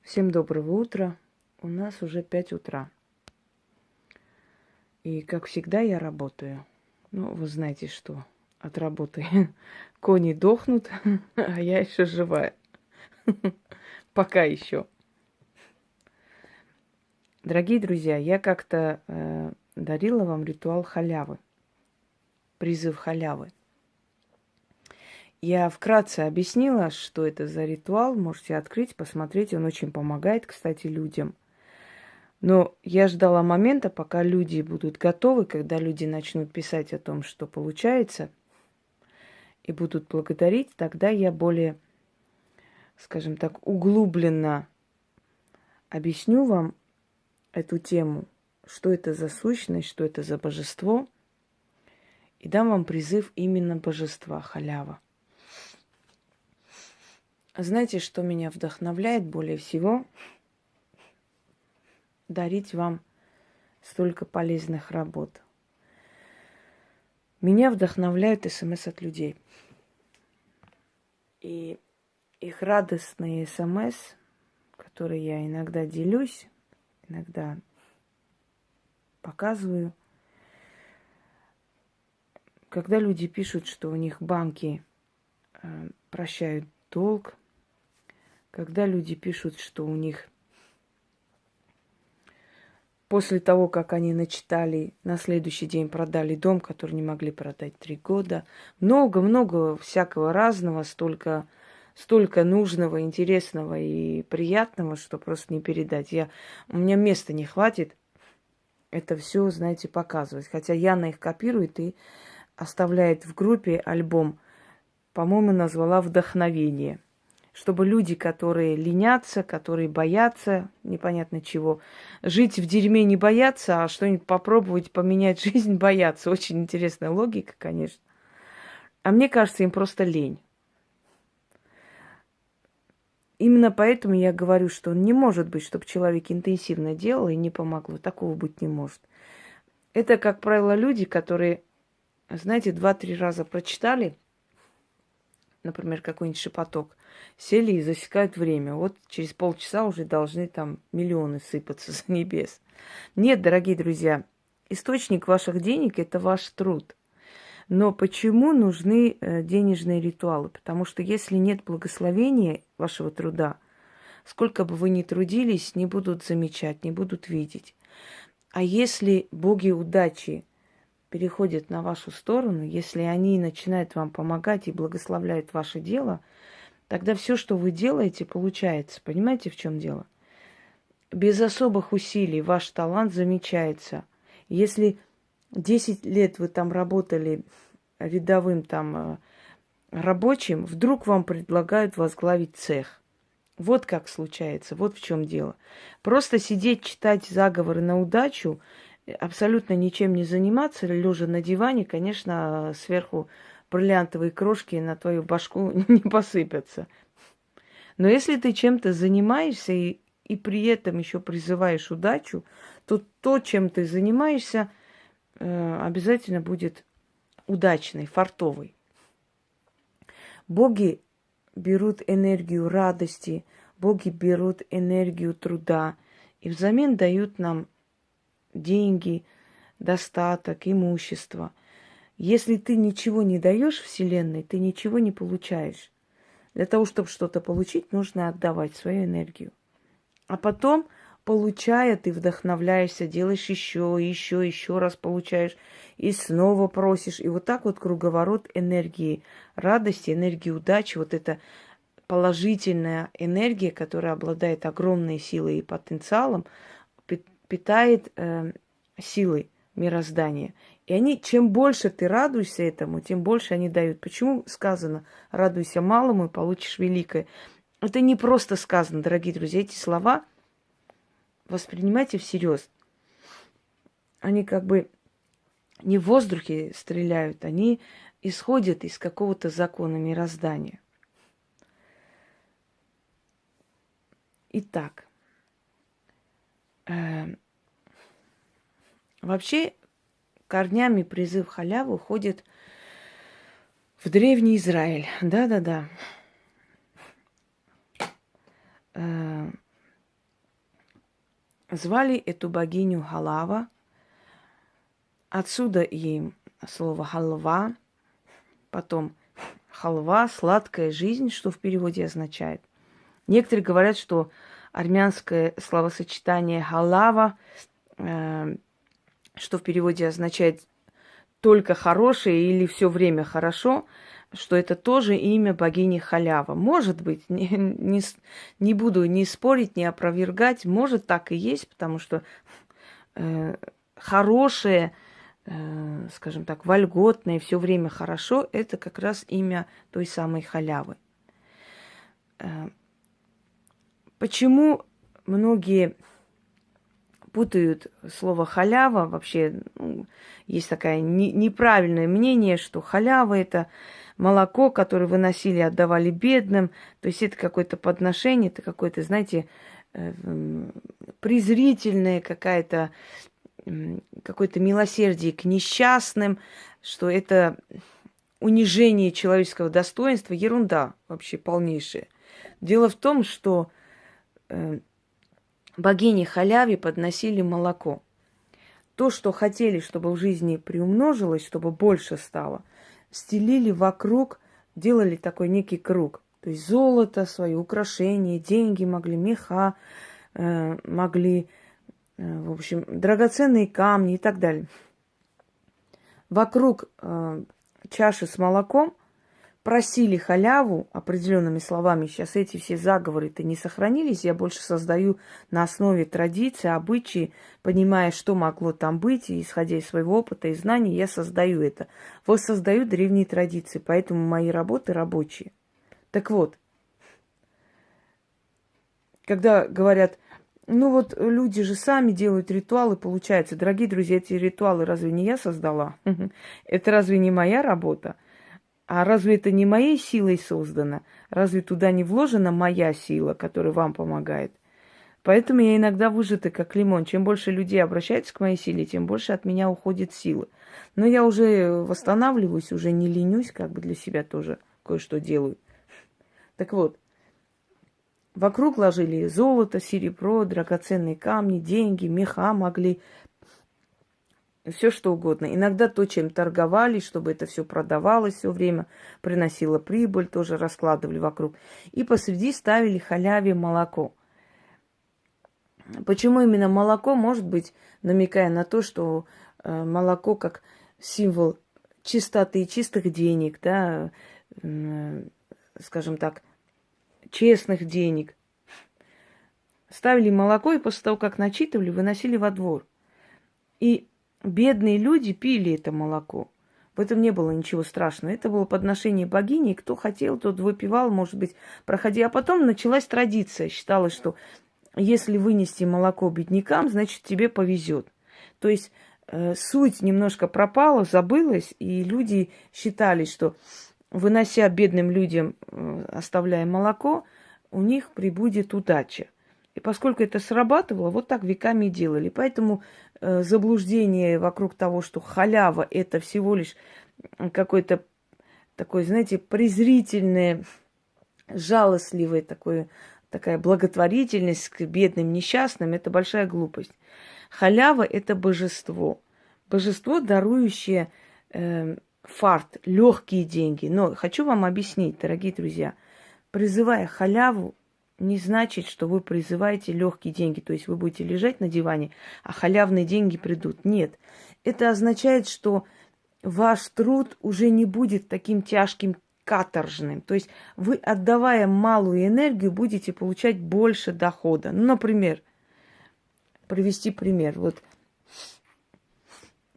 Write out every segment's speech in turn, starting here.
Всем доброго утра. У нас уже 5 утра. И, как всегда, я работаю. Ну, вы знаете, что от работы кони дохнут, а я еще живая. Пока еще. Дорогие друзья, я как-то дарила вам ритуал халявы, призыв халявы. Я вкратце объяснила, что это за ритуал. Можете открыть, посмотреть. Он очень помогает, кстати, людям. Но я ждала момента, пока люди будут готовы, когда люди начнут писать о том, что получается, и будут благодарить, тогда я более, скажем так, углубленно объясню вам эту тему, что это за сущность, что это за божество, и дам вам призыв именно божества халява. Знаете, что меня вдохновляет более всего? Дарить вам столько полезных работ. Меня вдохновляют СМС от людей. И их радостные СМС, которые я иногда делюсь, иногда показываю, когда люди пишут, что у них банки прощают долг, когда люди пишут, что у них после того, как они начитали, на следующий день продали дом, который не могли продать 3 года. Много-много всякого разного, столько нужного, интересного и приятного, что просто не передать. У меня места не хватит это все, знаете, показывать. Хотя Яна их копирует и оставляет в группе альбом, по-моему, назвала «Вдохновение». Чтобы люди, которые ленятся, которые боятся непонятно чего, жить в дерьме не боятся, а что-нибудь попробовать поменять жизнь боятся. Очень интересная логика, конечно. А мне кажется, им просто лень. Именно поэтому я говорю, что не может быть, чтобы человек интенсивно делал и не помогло. Такого быть не может. Это, как правило, люди, которые, знаете, 2-3 раза прочитали, например, какой-нибудь шепоток, сели и засекают время. Вот через полчаса уже должны там миллионы сыпаться с небес. Нет, дорогие друзья, источник ваших денег – это ваш труд. Но почему нужны денежные ритуалы? Потому что если нет благословения вашего труда, сколько бы вы ни трудились, не будут замечать, не будут видеть. А если боги удачи переходят на вашу сторону, если они начинают вам помогать и благословляют ваше дело, тогда все, что вы делаете, получается. Понимаете, в чем дело? Без особых усилий ваш талант замечается. Если 10 лет вы там работали рядовым там рабочим, вдруг вам предлагают возглавить цех. Вот как случается, вот в чем дело. Просто сидеть, читать заговоры на удачу, абсолютно ничем не заниматься, лежа на диване, конечно, сверху бриллиантовые крошки на твою башку не посыпятся. Но если ты чем-то занимаешься и при этом еще призываешь удачу, то, чем ты занимаешься, обязательно будет удачной, фартовой. Боги берут энергию радости, боги берут энергию труда и взамен дают нам деньги, достаток, имущество. Если ты ничего не даешь Вселенной, ты ничего не получаешь. Для того, чтобы что-то получить, нужно отдавать свою энергию. А потом, получая, ты вдохновляешься, делаешь еще раз получаешь, и снова просишь. И вот так вот круговорот энергии радости, энергии удачи, вот эта положительная энергия, которая обладает огромной силой и потенциалом, питает силой мироздания. И они, чем больше ты радуешься этому, тем больше они дают. Почему сказано «радуйся малому и получишь великое»? Это не просто сказано, дорогие друзья. Эти слова воспринимайте всерьез. Они как бы не в воздухе стреляют, они исходят из какого-то закона мироздания. Итак, вообще корнями призыв халявы уходит в Древний Израиль. Да-да-да. звали эту богиню Халава. Отсюда и слово халва, потом халва, сладкая жизнь, что в переводе означает. Некоторые говорят, что армянское словосочетание халава, что в переводе означает только хорошее или все время хорошо, что это тоже имя богини Халява. Может быть, не буду ни спорить, ни опровергать, может так и есть, потому что хорошее, скажем так, вольготное, все время хорошо, это как раз имя той самой халявы. Почему многие путают слово халява? Вообще есть такое неправильное мнение, что халява – это молоко, которое выносили, отдавали бедным. То есть это какое-то подношение, это какое-то, знаете, презрительное какое-то милосердие к несчастным, что это унижение человеческого достоинства. Ерунда вообще полнейшая. Дело в том, что богине Халяве подносили молоко. То, что хотели, чтобы в жизни приумножилось, чтобы больше стало, стелили вокруг, делали такой некий круг. То есть золото, свои украшения, деньги могли, меха могли, в общем, драгоценные камни и так далее. Вокруг чаши с молоком просили халяву определенными словами. Сейчас эти все заговоры-то не сохранились. Я больше создаю на основе традиций, обычаи, понимая, что могло там быть, и исходя из своего опыта и знаний, я создаю это. Воссоздаю древние традиции, поэтому мои работы рабочие. Так вот, когда говорят, ну вот люди же сами делают ритуалы, получается. Дорогие друзья, эти ритуалы разве не я создала? Это разве не моя работа? А разве это не моей силой создано? Разве туда не вложена моя сила, которая вам помогает? Поэтому я иногда выжата, как лимон. Чем больше людей обращается к моей силе, тем больше от меня уходит силы. Но я уже восстанавливаюсь, уже не ленюсь, как бы для себя тоже кое-что делаю. Так вот, вокруг ложили золото, серебро, драгоценные камни, деньги, меха могли, все что угодно. Иногда то, чем торговали, чтобы это все продавалось все время, приносило прибыль, тоже раскладывали вокруг. И посреди ставили халяве молоко. Почему именно молоко? Может быть, намекая на то, что молоко как символ чистоты и чистых денег, да, скажем так, честных денег. Ставили молоко и после того, как начитывали, выносили во двор. И бедные люди пили это молоко. В этом не было ничего страшного. Это было подношение богини. И кто хотел, тот выпивал, может быть, проходя. А потом началась традиция. Считалось, что если вынести молоко беднякам, значит, тебе повезет. То есть суть немножко пропала, забылась, и люди считали, что, вынося бедным людям, оставляя молоко, у них прибудет удача. И поскольку это срабатывало, вот так веками и делали. Поэтому заблуждение вокруг того, что халява – это всего лишь какое-то такое, знаете, презрительное, жалостливое такая благотворительность к бедным, несчастным – это большая глупость. Халява – это божество. Божество, дарующее фарт, легкие деньги. Но хочу вам объяснить, дорогие друзья, призывая халяву, не значит, что вы призываете легкие деньги. То есть вы будете лежать на диване, а халявные деньги придут. Нет. Это означает, что ваш труд уже не будет таким тяжким, каторжным. То есть вы, отдавая малую энергию, будете получать больше дохода. Ну, например, привести пример. Вот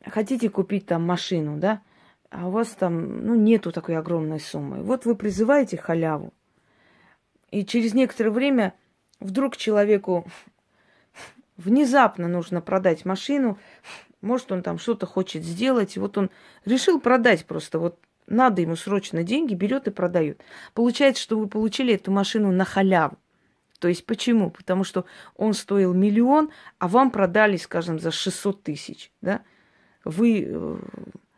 хотите купить там машину, да, а у вас там, нету такой огромной суммы. Вот вы призываете халяву. И через некоторое время вдруг человеку внезапно нужно продать машину. Может, он там что-то хочет сделать. И вот он решил продать просто. Вот надо ему срочно деньги, берет и продает. Получается, что вы получили эту машину на халяву. То есть почему? Потому что он стоил 1 миллион, а вам продали, скажем, за 600 тысяч. Да? Вы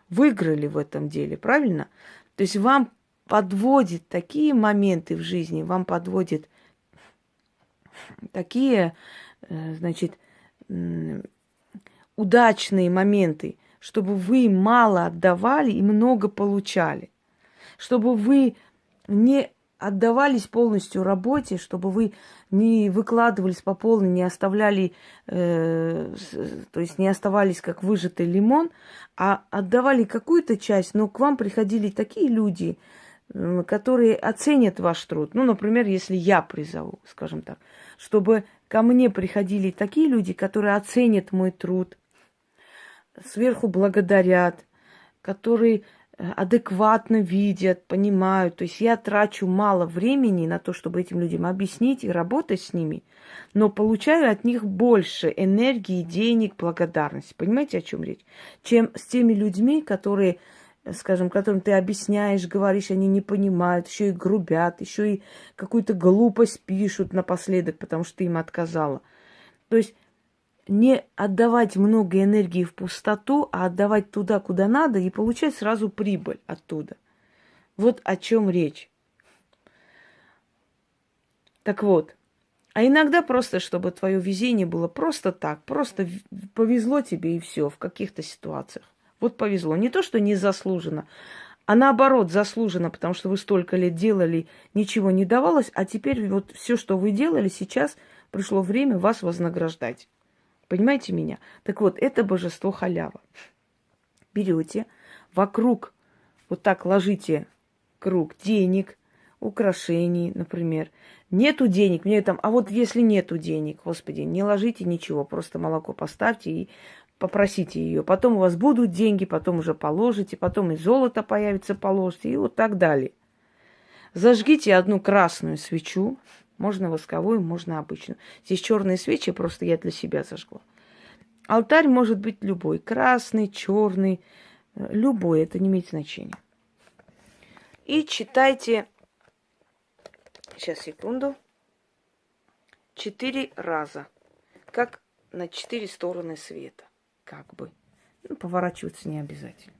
выиграли в этом деле, правильно? То есть вам подводит такие моменты в жизни, вам подводит такие, значит, удачные моменты, чтобы вы мало отдавали и много получали. Чтобы вы не отдавались полностью работе, чтобы вы не выкладывались по полной, не оставляли, то есть не оставались как выжатый лимон, а отдавали какую-то часть, но к вам приходили такие люди, которые оценят ваш труд. Ну, например, если я призову, скажем так, чтобы ко мне приходили такие люди, которые оценят мой труд, сверху благодарят, которые адекватно видят, понимают. То есть я трачу мало времени на то, чтобы этим людям объяснить и работать с ними, но получаю от них больше энергии, денег, благодарности. Понимаете, о чем речь? Чем с теми людьми, которые, скажем, которым ты объясняешь, говоришь, они не понимают, еще и грубят, еще и какую-то глупость пишут напоследок, потому что ты им отказала. То есть не отдавать много энергии в пустоту, а отдавать туда, куда надо, и получать сразу прибыль оттуда. Вот о чем речь. Так вот, а иногда просто, чтобы твое везение было просто так, просто повезло тебе и все в каких-то ситуациях. Вот повезло. Не то, что незаслуженно, а наоборот заслуженно, потому что вы столько лет делали, ничего не давалось, а теперь вот все, что вы делали, сейчас пришло время вас вознаграждать. Понимаете меня? Так вот, это божество халява. Берете, вокруг вот так ложите круг денег, украшений, например. Нету денег, мне там, а вот если нету денег, Господи, не ложите ничего, просто молоко поставьте и попросите ее. Потом у вас будут деньги, потом уже положите, потом и золото появится, положите, и вот так далее. Зажгите одну красную свечу, можно восковую, можно обычную. Здесь черные свечи, просто я для себя зажгла. Алтарь может быть любой, красный, черный, любой, это не имеет значения. И читайте, сейчас, секунду, 4 раза, как на 4 стороны света, как бы. Ну, поворачиваться не обязательно.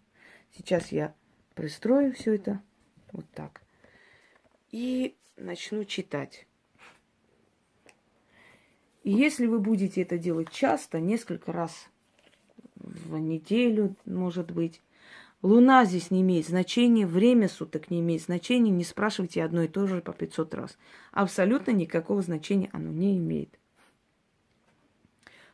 Сейчас я пристрою все это вот так и начну читать. И если вы будете это делать часто, несколько раз в неделю, может быть, Луна здесь не имеет значения, время суток не имеет значения, не спрашивайте одно и то же по 500 раз. Абсолютно никакого значения оно не имеет.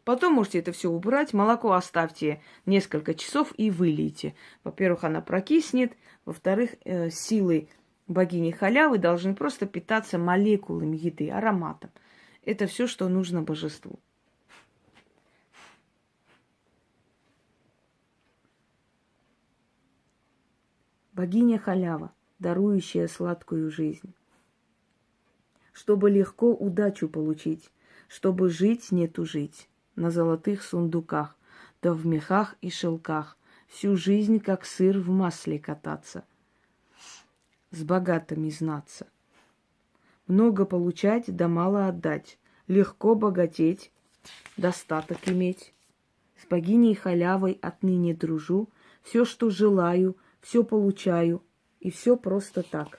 Потом можете это все убрать, молоко оставьте несколько часов и вылейте. Во-первых, она прокиснет, во-вторых, силой богини халявы должны просто питаться молекулами еды, ароматом. Это все, что нужно божеству. Богиня халява, дарующая сладкую жизнь. Чтобы легко удачу получить, чтобы жить не тужить, на золотых сундуках, да в мехах и шелках, всю жизнь, как сыр в масле кататься, с богатыми знаться. Много получать, да мало отдать, легко богатеть, достаток иметь. С богиней халявой отныне дружу, все, что желаю, все получаю, и все просто так.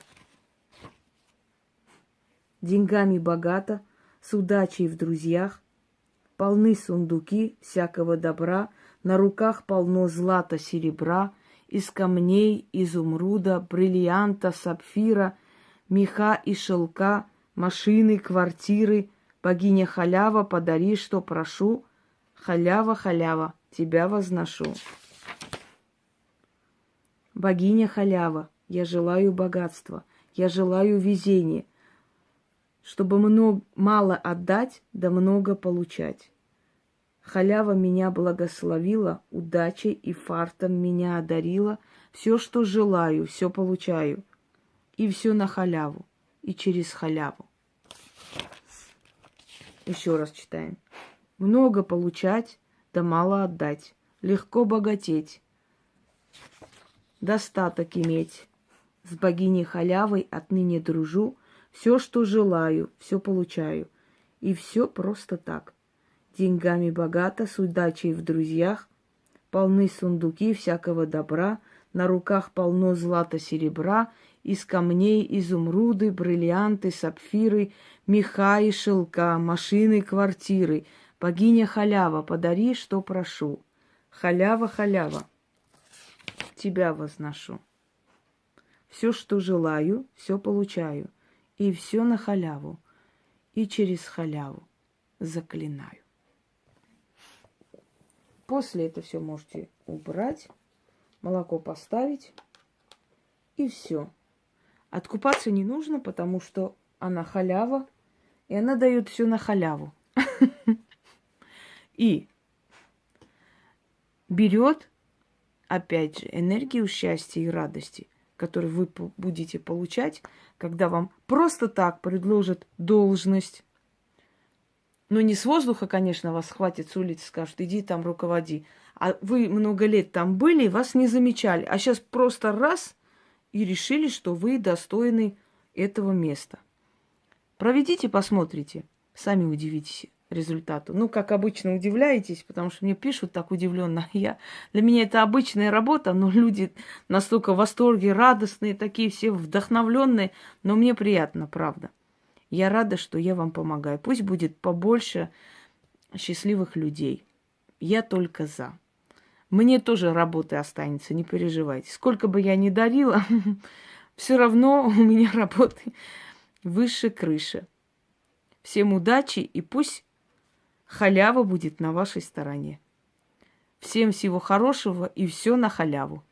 Деньгами богато, с удачей в друзьях, полны сундуки всякого добра, на руках полно злата, серебра, из камней, изумруда, бриллианта, сапфира, меха и шелка, машины, квартиры. Богиня халява, подари, что прошу. Халява, халява, тебя возношу. Богиня халява, я желаю богатства, я желаю везения, чтобы мало отдать, да много получать. Халява меня благословила, удачей и фартом меня одарила. Все, что желаю, все получаю. И все на халяву, и через халяву. Еще раз читаем. Много получать, да мало отдать. Легко богатеть, достаток иметь. С богиней халявой отныне дружу. Все, что желаю, все получаю. И все просто так. Деньгами богато, с удачей в друзьях, полны сундуки всякого добра, на руках полно злата, серебра, из камней изумруды, бриллианты, сапфиры, меха и шелка, машины, квартиры. Богиня халява, подари, что прошу. Халява, халява, тебя возношу. Все, что желаю, все получаю. И все на халяву. И через халяву заклинаю. После это все можете убрать, молоко поставить, и все. Откупаться не нужно, потому что она халява, и она дает все на халяву. И берет, опять же, энергию счастья и радости, которую вы будете получать, когда вам просто так предложат должность. Но не с воздуха, конечно, вас хватит с улицы, скажут, иди там руководи. А вы много лет там были, вас не замечали. А сейчас просто раз и решили, что вы достойны этого места. Проведите, посмотрите. Сами удивитесь результату. Ну, как обычно, удивляетесь, потому что мне пишут так удивленно. Для меня это обычная работа, но люди настолько в восторге, радостные, такие все вдохновленные. Но мне приятно, правда. Я рада, что я вам помогаю. Пусть будет побольше счастливых людей. Я только за. Мне тоже работы останется, не переживайте. Сколько бы я ни дарила, все равно у меня работы выше крыши. Всем удачи, и пусть халява будет на вашей стороне. Всем всего хорошего, и все на халяву.